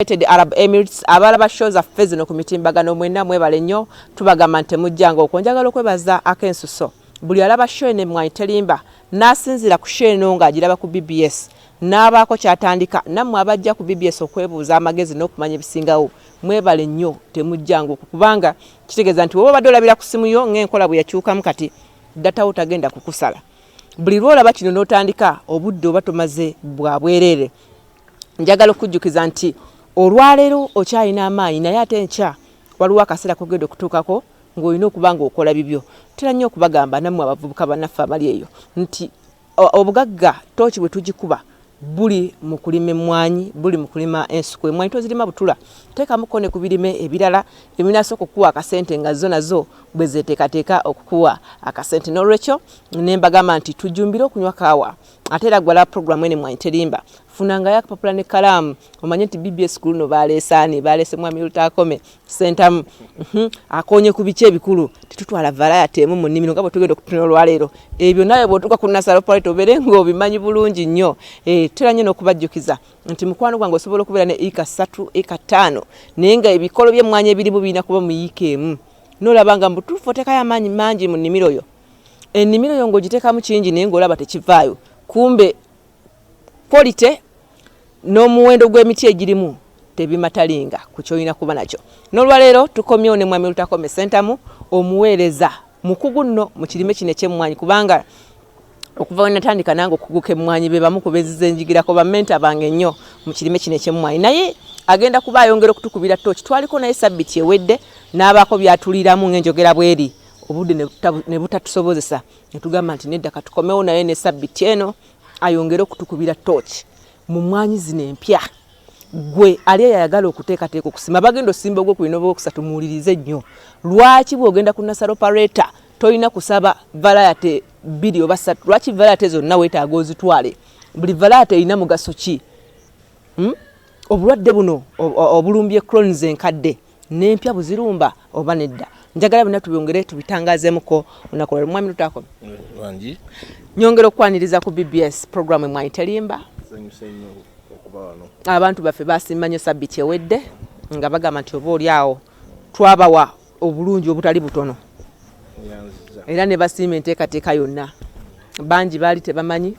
United Arab Emirates abalaba shows affe zino ku mitimbagano mwena mwebale nnyo tubagamba nti mujjanga okwenjagala okwebaza akensuso buli alaba show ne mwayiterimba nasinzira ku show eno ng'agiraba ku BBS n'abaako kyatandika nammwe abajja ku BBS okwebuuza amagezi n'okumanya ebisingawo mwebale nnyo temujjanga okubanga kitegeeza nti woba badde olabira ku simu yo ng'enkola bwe yakyukamu kati data otagenda kukusala buli lwolaba kino n'otandika obudde oba tomaze bwa bwerere njagala okujjukiza nti olwaleero okyalina amaanyi naye ate enkya waliwo akaseera kogenda okutuukako ng'olina okuba ng'okola bibyo tera nnyo okubagamba nammwe abavubuka bannaffe abali eyo nti obugagga tooki bwe tugikuba buli mu kulima emmwanyi buli mu kulima ensuku emmwanyi tozirima butula teekamuko ne ku birime ebirala ebinasooka okukuwa akasente nga zo nazo bwe zeeteekateeka okukuwa akasente n'olwekyo ne mbagamba nti tujumbire okunywa kaawa ate era gwala programu ene mwayiterimba funanga yakapapula ne kalamu omanye nti BBS kuluno baleesaani baleese mwami Lutakome sentamu akonye ku biki ebikulu titutwala variety emu mu nnimiro nga bwe tugenda okutuna olwaleero ebyo nawe bw'otuuka ku Nassalo Parade obeere ng'obimanyi bulungi nnyo tera nnyo n'okubajjukiza nti mukwano gwange osobola okubeera ne eka 3 eka 5 naye nga ebikolo by'emmwanyi ebirimu birina kuba mu yiika emu n'olaba nga mbutuufu oteekayo amaanyi mangi mu nnimiro yo ennimiro yo ng'ogiteekamu kingi naye ng'olaba tekivaayo kumbe quality n'omuwendo gw'emiti egirimu tebimatalinga ku kyolina kuba nakyo n'olwaleero tukomyewo ne mwami Lutakome sentamu omuweereza mukugu nno mu kirime kino eky'emmwanyi kubanga okuva we natandika nange okuguka emmwanyi be bamu ku beeziza enjigirako bammenta bange nnyo mu kirime kino eky'emmwanyi naye agenda kuba ayongera okutukubira tooki twaliko naye sabbiti ewedde n'abaako byatuliramu ng'enjogera bweri obudde ne butatusobozesa ne tugamba nti nedda katukomewo naye ne sabbiti eno ayongere okutukubira tooki mu mmwanyi zino empya gwe ali ayagala okuteekateeka okusima bagenda osimba ogwo ku bino obwokusatu muwulirize nnyo lwaki bw'ogenda ku Nassalo Parade tolina kusaba variety 2 oba 3 lwaki variety zonna weetaaga ozitwale buli variety erina mugaso ki obulwadde buno obulumbye Crohn's enkadde n'empya buzirumba oba nedda njagala bina tubyongere tubitangazeemuko olunaku lwa mwami Lutakome nyongera okwaniriza ku BBS programu emwayiterimba abantu baffe basimba nnyo sabbiti ewedde nga bagamba nti oba oli awo twabawa obulungi obutali butono era ne basiima enteekateeka yonna bangi baali tebamanyi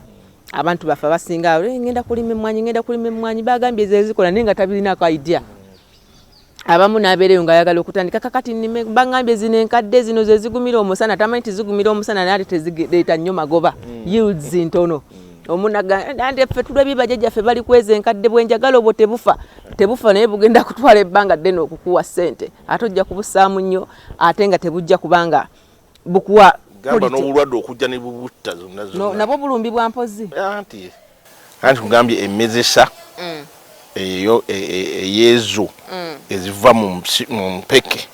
abantu baffe abasinga ngenda kulima emmwanyi bagambye ezezikola naye nga tabirinaako idea abamu n'abeereyo ng'ayagala okutandika kakati nnime bagambye zino enkadde zino ze zigumira omusana tamanyi nti zigumira omusana naye ate tezireeta nnyo magoba yields ntono omunagandi ffe tulabye bajjajjaffe bali kweza enkadde bwenjagala obwo tebufa naye bugenda kutwala ebbanga ddene okukuwa ssente ate ojja kubusaamu nnyo ate nga tebujja kubanga bukuwa gamba n'obulwadde okujja ne bubutta zonna nabwo bulumbibwa mpozi anti kugambye emmezesa eyo eyeezo eziva mu mpeke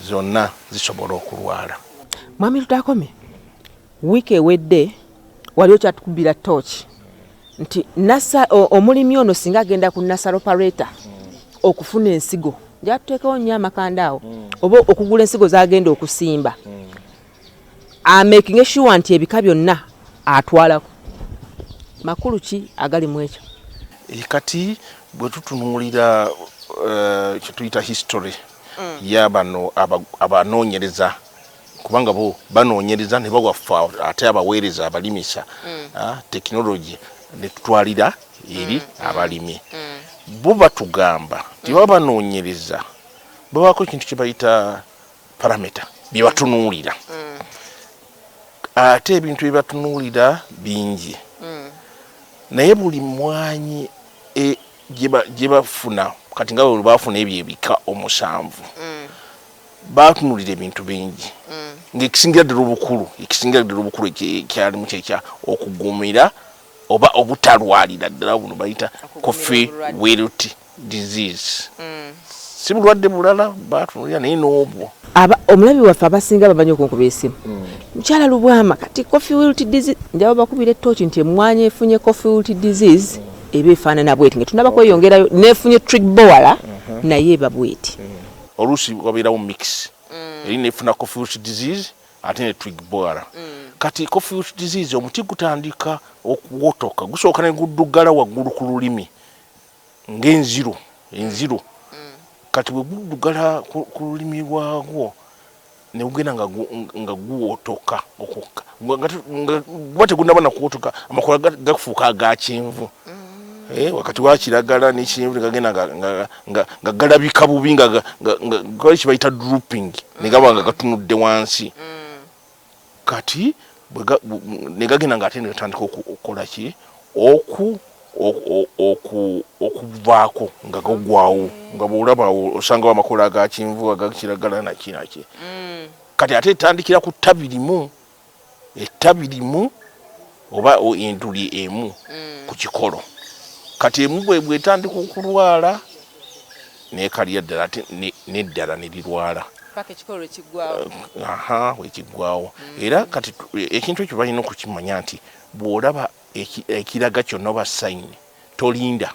zonna zisobola okulwala. Mwami Lutakome wiiki ewedde wali okyatukubira tooki nti omulimi ono singa agenda ku Nassalo Parade okufuna ensigo jatuteekawo nnyo amakanda awo oba okugula ensigo zagenda okusimba making sure nti ebika byonna atwalako makulu ki agali mu ekyo kati bwe tutunuulira kye tuyita history y'abano abanoonyereza kubanga bo banoonyereza ne bawafa ate abaweereza abalimisa tekinologi ne tutwalira eri abalimi bo batugamba nti baba banoonyereza babaako ekintu kye bayita parameta bye batunuulira ate ebintu bye batunuulira bingi naye buli mmwanyi gye bafuna kati nga bwe baafuna ebyo ebika 7 batunulira ebintu bingi ng'ekisingira ddala obukulu ekyalimu kyekya okugumira oba obutalwalira ddala buno bayita coffee wilt disease si bulwadde bulala batunulira naye n'obwo omulabi waffe abasinga bamanyi okunkuba esimu mukyala Lubwama kati coffee wilt disease njaba bakubira ettooki nti emmwanyi efunye coffee wilt disease eba efaanana bweti nga tunaba kweyongerayo nefunye trick bowala naye eba bweti oluusi wabeerawo mix eri nefuna coffee wilt disease ate ne twig borer kati coffee wilt disease omuti gutandika okuwotoka gusooka ne guddugala waggulu ku lulimi ng'enziro enziro kati bwe guddugala ku lulimi lwagwo ne ugenda nga guwotoka okukka nga tegunnaba nakuwotoka amakoola gafuuka aga kyenvu wakati wa kiragala n'ekyenvu negagenda nga galabika bubi nga kibayita drooping ne gaba nga gatunudde wansi kati ne gagenda nga ate ne gatandika okukola ki okuvaako nga gagwawo nga bw'olabawo osangawo amakoola aga kyenvu aga kiragala nakinaki kati ate etandikira ku ettabi limu oba enduli emu ku kikolo kati emu bwetandika okulwala nekalya ddala ate neddala nelirwala wekiggwawo era kati ekintu ekyo balina okukimanya nti bw'olaba ekiraga kyonna oba sayini tolinda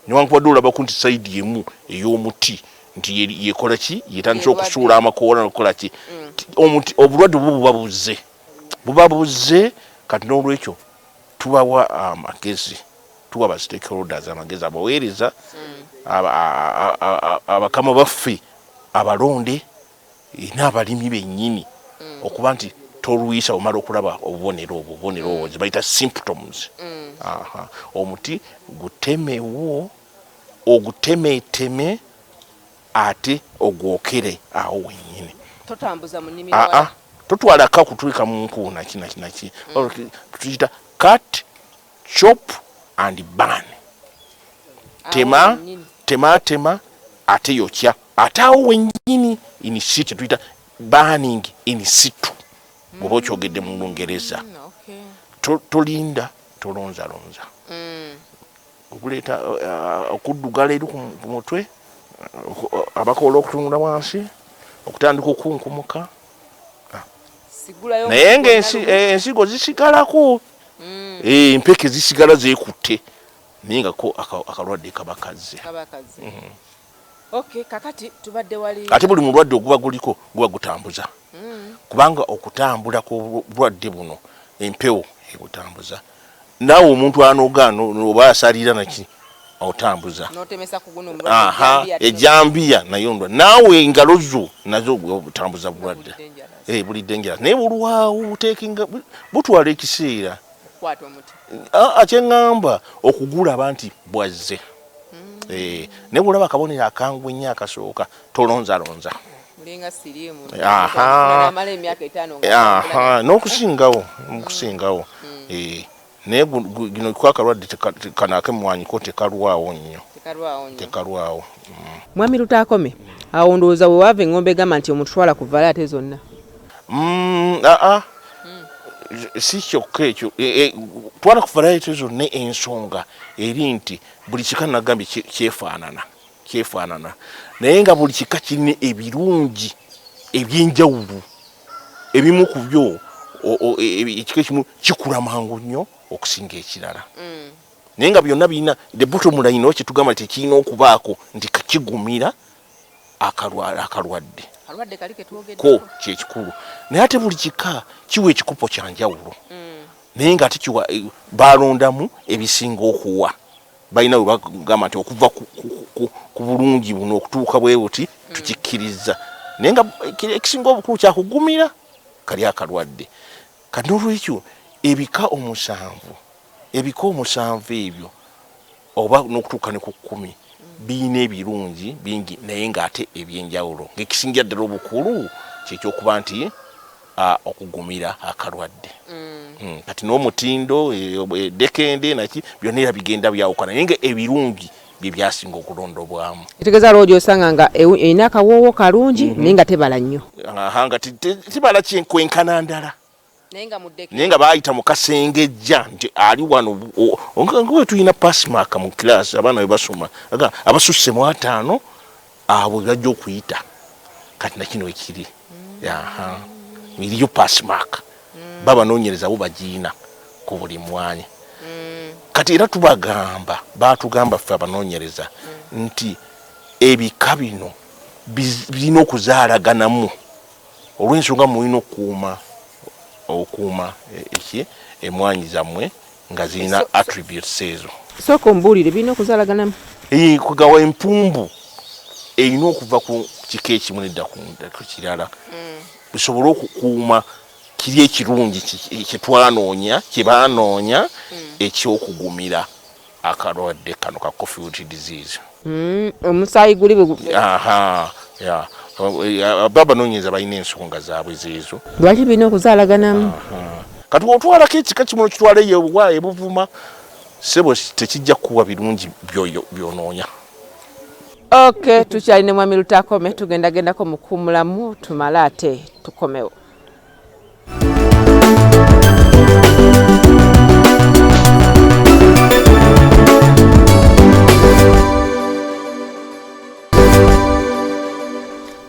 newankubadde olabaku nti sayidi emu ey'omuti nti yekola ki yetandise okusuula amakoola nokukola ki obulwadde buba buzze kati n'olwekyo tubawa amagezi tuwa ba stakeholders amagezi abaweereza abakama baffe abalonde n'abalimi bennyini okuba nti tolwisa omala okulaba obubonero obwo zibayita symptoms omuti gutemewo ogutemeeteme ate ogwokere awo wennyini totwalaka kutulika mu nkuuna kinaki tuyita cut chop and burn tema ate yokya ate awo wennyini in situ tuyita burning in situ bw'oba okyogedde mu Lungereza tolinda tolonzalonza okuleeta okuddugala eri ku mutwe abakoola okutunula wansi okutandika okunkumuka naye ng'ensigo zisigalako empeke zisigala zeekutte naye ngako akalwadde kaba kazze ate buli mulwadde oguba guliko guba gutambuza kubanga okutambula kw'obulwadde buno empewo ebutambuza naawe omuntu anogaano oba asalira naki otambuza ejambiya nayo ndwa naawe engalo zo nazo obutambuza bulwadde bulidde njala naye bulwawo buteekinga butwala ekiseera akyeŋŋamba okugulaba nti bwazze naye bwolaba akabonero akangwa ennyo akasooka tolonzalonza n'okusingawo naye gino kwakalwadde kanaake Emmwanyi tekalwawo nnyo tekalwawo. Mwami Lutakome, awo ndowooza bwe wava engombe egamba nti omutwala kuvaala ate zonna si kyokka ekyo twala kuvaalayo ate zonna ensonga eri nti buli kika nagambye kyefaanana naye nga buli kika kirina ebirungi ebyenjawulo ebimu ku byo ekika ekimu kikula mangu nnyo okusinga ekirala naye nga byonna birina the bottom line kyetugamba nti tekirina okubaako nti kakigumira akalwadde ko kyekikulu naye ate buli kika kiwa ekikopo kyanjawulo naye nga ate kiwa balondamu ebisinga okuwa balina we bagamba nti okuva ku bulungi buno okutuuka bwe buti tukikkiriza naye nga ekisinga obukulu kyakugumira kali akalwadde kati n'olwekyo ebika omusanvu ebyo oba n'okutuuka ne ku 10 birina ebirungi bingi naye ng'ate ebyenjawulo ng'ekisingira ddala obukulu kyekyokuba nti okugumira akalwadde kati n'omutindo edekende naki byonna era bigenda byawukana naye nga ebirungi bye byasinga okulondobwamu etegeeza lwojo osanga nga erina akawoowo kalungi naye nga tebala nnyo nga tebala kyenkwenkana ndala naye nga baayita mu kasengejja nti ali wano nga tulina pasimaaka mu kilaasi abaana we basoma abasusse mu 5 abo bajja okuyita kati nakino ekiri iriyo pasimaaka babanoonyereza bo bagiina ku buli mwanya kati era batugamba ffe abanoonyereza nti ebika bino birina okuzaalaganamu olw'ensonga mulina okuuma emmwanyi zammwe nga zirina attributes ezo sooka ombuulire birina okuzaalaganamu kugawa empumbu erina okuva ku kika ekimu nedda ku kirala bisobole okukuuma kiri ekirungi kyetwanoonya kyebanoonya ekyokugumira akalwadde kano ka coffee disease. Omusaayi guli baba nonyeza balina ensonga zaabwe zeezo lwaki birina okuzaalaganamu. Kati otwalako ekika kimu kitwala ebuvuma sebo tekijja kuwa birungi byonoonya. Okay, tukyalina mwami Lutakome tugendagendako mukumulamu tumale ate tukomewo.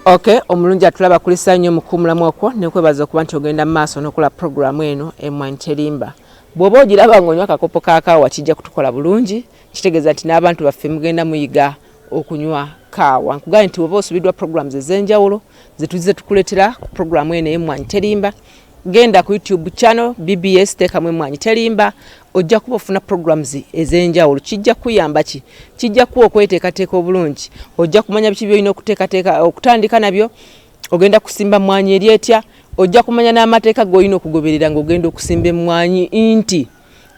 Okay, omulungi atulaba kulisa nnyo mukumulamu okwo nekwebaza okuba nti ogenda mu maaso n'okola programu eno Emmwanyi terimba. Bw'oba ogiraba ng'onywa akakopo kaakaawa kijja kutukola bulungi, kitegeeza nti n'abantu baffe mugenda muyiga okunywa kaawa. Nkugambye nti bw'oba osubiddwa programs ez'enjawulo zetuzize tukuleetera ku programu eno Emmwanyi terimba, genda ku YouTube channel BBS teekamu Emmwanyi terimba, ojja kuba ofuna programs ez'enjawulo. Kijja kuyamba ki? Kijja kuwa okweteekateeka obulungi. Ojja kumanya biki by'olina okuteekateeka okutandika nabyo, ogenda kusimba mmwanyi eri etya, ojja kumanya n'amateeka g'olina okugoberera ng'ogenda okusimba emmwanyi nti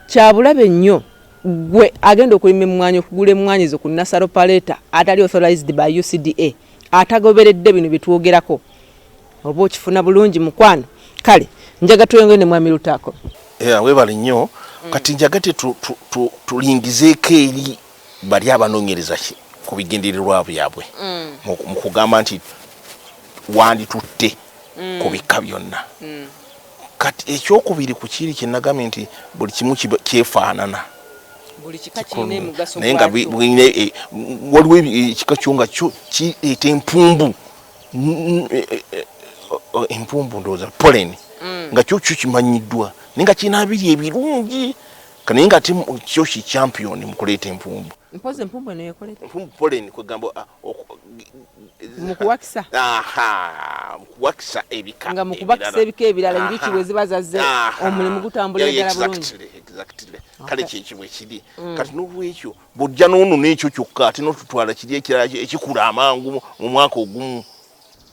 kyabulabe nnyo gwe agenda okulima emmwanyi okugula emmwanyi zo ku Nasaro Paleta atali authorized by UCDA atagoberedde bino bye twogerako. Oba okifuna bulungi mukwano. Kale njaga twengende mwami Lutako. Webale nnyo kati njagate tulingizeeko eri bali abanoonyereza ku bigendererwa byabwe mu kugamba nti wanditutte ku bika byonna. Kati ekyokubiri ku kiri kye nagambye nti buli kimu kyefaanana. Buli kika kirina emigaso naye nga waliwo ekika kyo nga kireeta empumbu. Empumbu ndowooza pollen nga kyo kimanyiddwa naye nga kirina biri ebirungi naye nga kyo ki champion mu kuleeta empumbu. Mpoze empumbu eno yekoleta empumbu pollen kwegamba mukuwakisa mukuwakisa ebika nga mukubakisa ebika ebirala enjuki bwe ziba zazze omulimu gutambula ddala bulungi. Kale kyekyo bwe kiri kati n'olwekyo bw'ojja n'ono n'ekyo kyokka ate n'otutwala kiri ekirala ekikula amangu mu mwaka ogumu.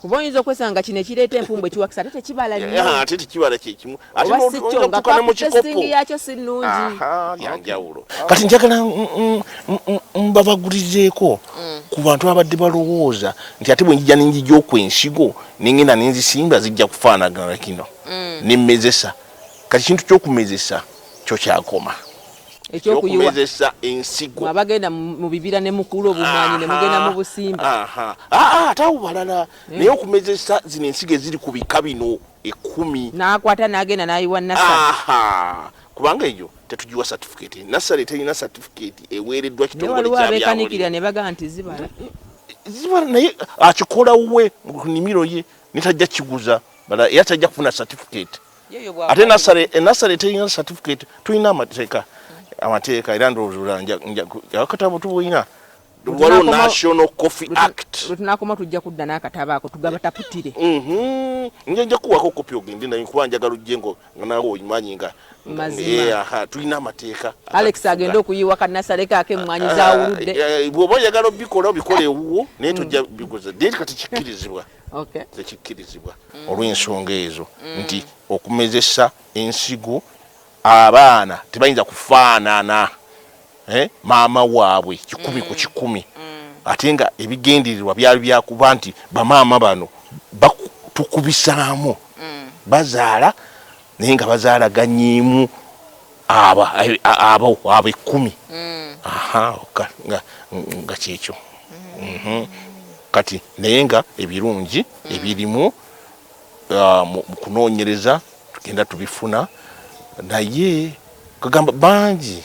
Kuba oyinza okwesanga kino ekireeta empumbu ekiwakisa ate tekibala nnyo. Ate tekibala kyekimu ate n'otutuka mu kikopo yakyo si nnungi. Yanjawulo. Kati njagala mbabagulirizeeko ku bantu abadde balowooza nti ate bwe njija n'enjija okwensigo n'engenda n'enzisimba zijja kufaanagana kino nemmezesa. Kati kintu ky'okumezesa kyo kyakoma. Ekyokumezesa ensigo abagenda mu bibira ne mukulu obumwanyi ne mugenda mu busimba. Ate awo balala naye okumezesa zino ensigo eziri ku bika bino 10 n'akwata n'agenda n'ayiwa nasale. Kubanga eyo tetugiwa certificate. Nasale terina certificate eweereddwa kitongole ky'abyawulira. Ne waliwo abekanikira ne bagamba nti zibala naye akikola we mu nnimiro ye netajja kiguza bala yatajja kufuna certificate. Ate nasale terina certificate. Tulina amateeka era ndowooza akatabo tubulina waliwo National Coffee Act. Lutunakoma tujja kudda n'akatabo ako tugaba taputire. Njja kuwako kopi ogende naye kuba njagala ojje nga naawe oyimanyi nga tulina amateeka. Alex agenda okuyiwa kanasale kaake emmwanyi zaawuludde. Bw'oba oyagala obikola obikole ewuwo naye tujja biguza naye kati kikkirizibwa. Tekikkirizibwa olw'ensonga ezo nti okumezesa ensigo abaana tebayinza kufaanana maama waabwe 10 ku 10 ate nga ebigendererwa byali byakuba nti bamaama bano tukubisaamu bazaala naye nga bazaalaganyiimu abo 10 nga kyekyo. Kati naye nga ebirungi ebirimu mu kunoonyereza tugenda tubifuna naye kagamba bangi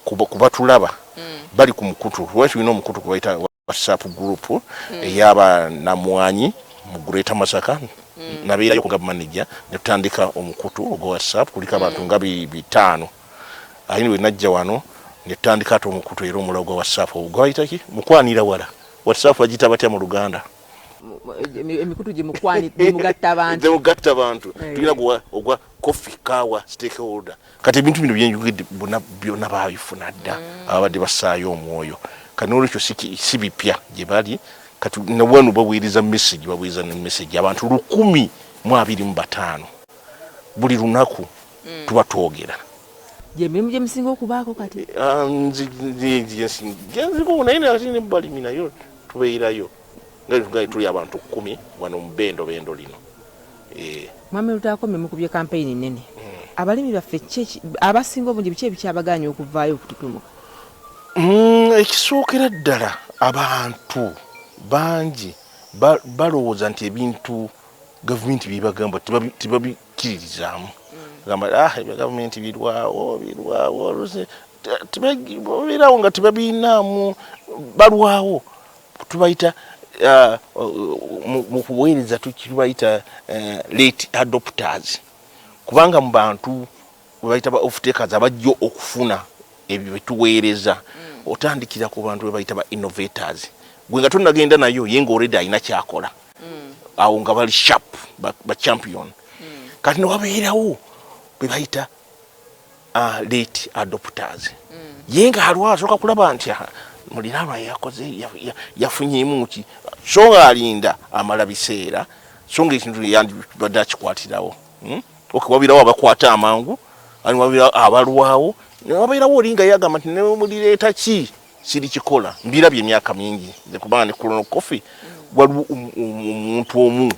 kuba tulaba bali ku mukutu. Lwaki tulina omukutu kubayita WhatsApp group ey'Abannamwanyi mu Greater Masaka nabeerayo ku government manager ne tutandika omukutu ogwa WhatsApp kuliko abantu nga 5. Ayini we najja wano ne tutandika ate omukutu era omulago gwa WhatsApp ogwayita ki mukwanira wala. WhatsApp bagita batya mu Luganda? Emikutu gimugatta abantu. Tulina ogwa coffee kawa stakeholder. Kati ebintu bino byenjogedde byonna baabifuna dda abadde basaayo omwoyo. kanolekyo si bipya gye bali kati nawanu baweereza message baweereza ne message abantu 125 buli lunaku tuba twogera je mimi je msingo okubaako kati nziko naye ati ne balimi nayo tubeerayo nga tuli abantu 10 wano mu bendo lino mwami lutakomye mukubye campaign nene abalimi baffe abasinga obungi biki ebikyabaganya okuvaayo okututumuka ekisookera ddala abantu bangi balowooza nti ebintu gavumenti byebagamba tibabikiririzaamu gamba gavumenti birwawo tibabeerawo nga tibabinaamu balwawo tubayita mu kuweereza tukibayita late adopters kubanga mu bantu bayita ba off-takers abajjo okufuna ebyo betuweereza otandikira ku bantu bebayita ba innovators gwe nga tonagenda nayo yenga already ayina kyakola awo nga bali sharp ba champion kati newabeerawo bebayita late adopters yenga halwa asoka kulaba nti muliraba yakoze yafunyeemu ki so alinda amala biseera so ng'ekintu yandibadde akikwatirawo wabirawo abakwata amangu wabirawo abalwawo wabeerawo olinga yagamba nti nemulireeta ki siri kikola mbirabye emyaka mingi kubanga ne Colonel Coffee waliwo omuntu omu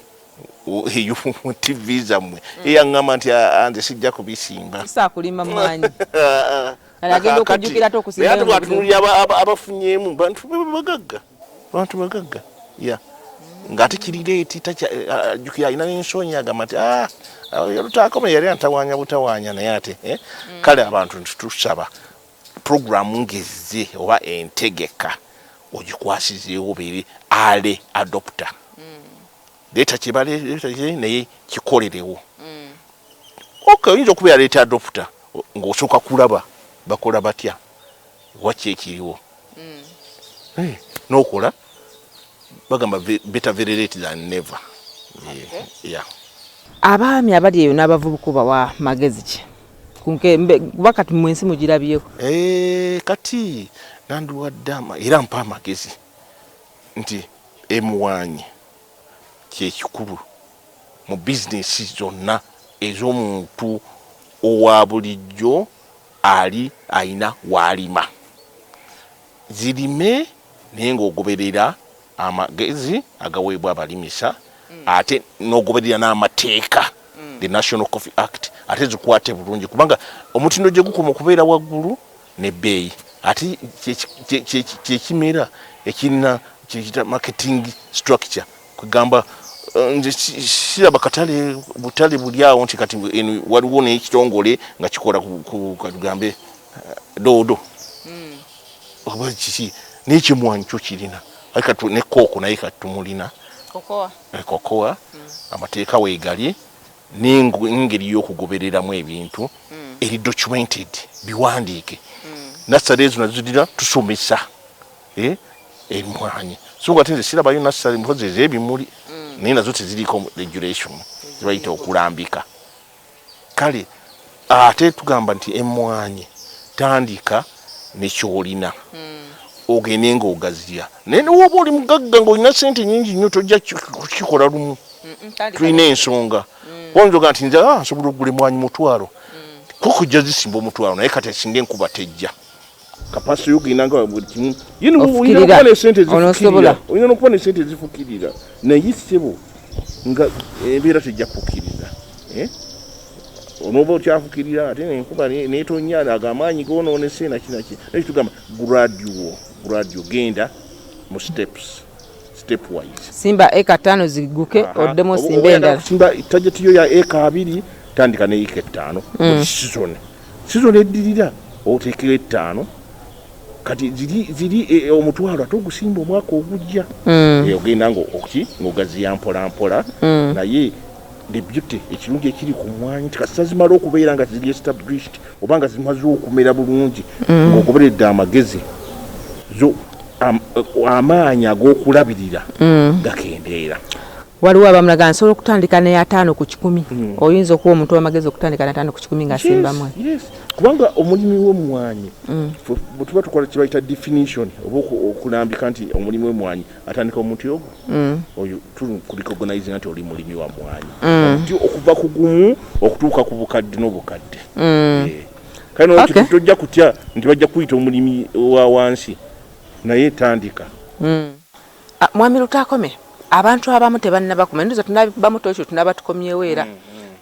eyo mu TV zammwe eyaŋŋamba nti anze sijja kubisimba kulima mwanyi agenda okujjukira ate okusimba abafunyeemu bantu bagagga ng'ate kirireeti tajjukira alina n'ensonyi agamba nti lutakomye yali antawaanya butawaanya naye ate kale abantu tusaba programu ngezze oba entegeka ogikwasizeewo biri ale adopter leeta kyebaleeta naye kikolerewo oyinza okubeera leeta adopter ng'osooka kulaba bakola batya waki ekiriwo n'okola bagamba better very late than never. Abaami abali eyo n'abavubuka bawa magezi ki wakati mwensi mugirabyeko kati nanduwaddama era mpa amagezi nti Emmwanyi kyekikulu mu bizinesi zonna ez'omuntu owa bulijjo ali ayina waalima zirime naye ng'ogoberera amagezi agaweebwa abalimisa ate n'ogoberera n'amateeka the National Coffee Act ate zikwate bulungi kubanga omutindo gye gukoma okubeera waggulu n'ebbeeyi ate kyekimera ekirina kyekita marketing structure kugamba nze siraba katale butale buli awo nti kati waliwo n'ekitongole nga kikola kugambe doodo oba kiki n'ekimwanyi kyo kirina kati ne kooko naye kati tumulina kokoa amateeka weegali n'engeri y'okugobereramu ebintu eri documented biwandiike nassale ezo nazirira tusomesa Emmwanyi so nga tenze sirabayo nassale mpozi ez'ebimuli naye nazo teziriko regulation zibayita okulambika kale ate tugamba nti Emmwanyi tandika nekyolina ogende ng'ogaziya naye woba oli mugagga ng'olina sente nyingi nnyo tojja kukikola lumu tulina ensonga bonjoga nti nze nsobola okugula Emmwanyi 1,000 kukujja zisimba 1,000 naye kati esinga enkuba tejja kapasi yoginanga buli kimu olina okuba ne sente zifukirira naye sebo nga embeera tejja kukkiriza onoba okyafukirira ate nenkuba netonya agamaanyi gonoonese nakinaki naye tugamba gradual genda mu step wise simba eka 5 ziguke oddemu simba endala simba tajeti yo ya eka 2 tandika ne eka 5 season eddirira oteekera 5 kati ziri omutwalo atogusimba omwaka ogujja ogenda ng'ogaziya mpola naye the beauty ekirungi ekiri ku Emmwanyi tikasa zimala okubeera nga ziri established oba nga zimaze okumera bulungi ng'ogoberedde amagezi amaanyi ag'okulabirira gakendeera waliwo abamulaga nsobola okutandika ne 5 ku 10 oyinza okuwa omuntu w'amagezi okutandika na 5 ku 10 ng'asimbamu kubanga omulimi w'emmwanyi bwe tuba tukola kye bayita definition oba okulambika nti omulimi w'emmwanyi atandika omuntu ogwo oyo tulicognize nti oli mulimi wa mmwanyi omuti okuva ku gumu okutuuka ku bukadde n'obukadde kano tojja kutya nti bajja kuyita omulimi wa wansi naye tandika mwami Lutakome abantu abamu tebannabakuma ndoza tunabamu tocho tunabatukomyewo era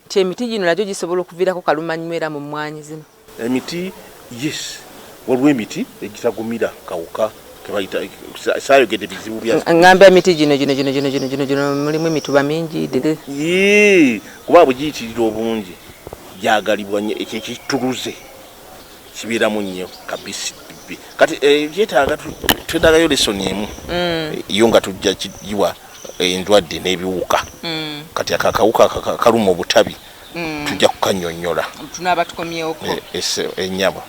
nti emiti gino nagyo gisobola okuviirako kalumanywera mu mmwanyi zino emiti yes waliwo emiti egitagumira kawuka kebayita saayogedde bizibu bya ngamba emiti gino mulimu emituba mingi kuba bwe giyitirira obungi gyagalibwa ekituluze kibeeramu nnyo kabisi kati byetaaga twetagayo lesoni emu yo nga tujja kigiwa endwadde n'ebiwuka kati akakawuka kaluma obutabi tujja kukannyonnyola tunabatukomyewoko ennyabo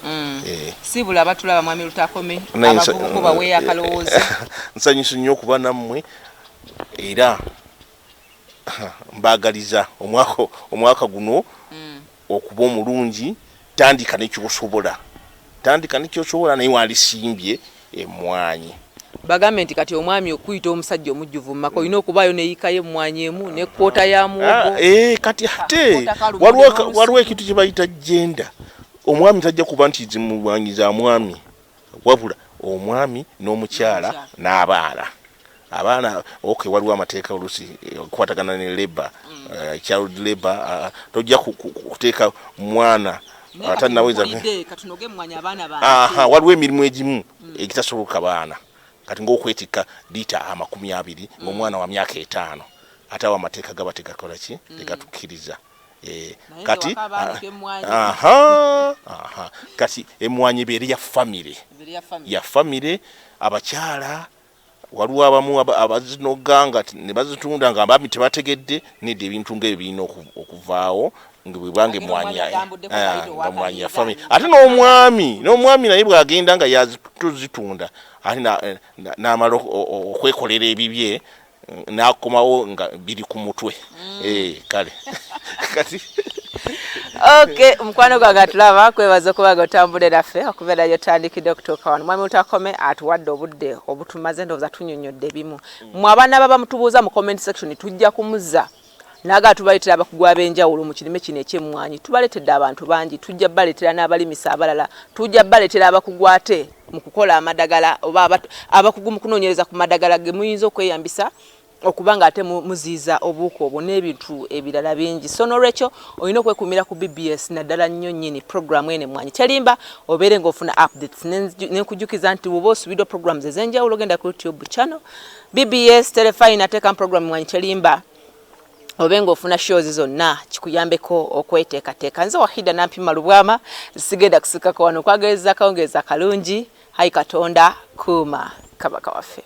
sibula abatulaba mwami Lutakome abavubuka baweeyo akalowoozi nsanyusa nnyo okuba nammwe era mbaagaliza omwaka guno okuba omulungi tandika nekyosobola naye walisimbye emmwanyi bagambe nti kati omwami okuyita omusajja omujjuvu mumaka olina okubaayo neeyikayo emmwanyi emu ne kkoota ya muwogo kati ate waliwo ekintu kye bayita jenda omwami tajja kuba nti zimumwanyi za mwami wabula omwami n'omukyala n'abaana waliwo amateeka olusi okukwatagana ne labor child labor tojja kuteeka mwana atanaweza waliwo emirimu egimu egitasoboka baana kati ng'okwetikka liita 20 ng'omwana wa myaka 5 ate awo amateeka gaba tegakola ki tegatukkiriza kati kati emmwanyi ebeere ya famire abakyala waliwo abamu abazinoganga ne bazitunda nga abaami tebategedde nedda ebintu ng'ebyo birina okuvaawo bwebange emmwanyi ya famire ate n'omwami naye bw'agenda nga yazitunda ate n'amala okwekolera ebibye n'akomawo nga biri ku mutwe kale kati okay mukwano gwange atulaba kwebaza okubaga otambule naffe okubeera yotandikidde okutuuka wano mwami Lutakome atuwadde obudde obutumaze ndowooza tunyonnyodde bimu mwe abaana baba mutubuuza mu comment section tujja kumuzza naga tubaletera abakugu ab'enjawulo mu kirime kino eky'emmwanyi tubaletedde abantu bangi tujja baletera n'abalimisa abalala tujja baletera abakugu ate mu kukola amadagala oba abakugu mu kunoonyereza ku madagala ge muyinza okweyambisa okubanga ate muziiza obuuko obwo n'ebintu ebirala bingi so n'olwekyo olina okwekuumira ku BBS naddala nnyo nnyini programu eno Emmwanyi Terimba obeere ng'ofuna updates nenkujjukiza nti bw'oba osubidde programs ez'enjawulo genda ku YouTube channel BBS Telefine ateeka programu Emmwanyi Terimba obe ng'ofuna shows zonna kikuyambeko okweteekateeka nze Wahida Nampima Lubwama sigenda kusikako wano okwagereza kawungeeza kalungi hayi Katonda kuuma kabaka waffe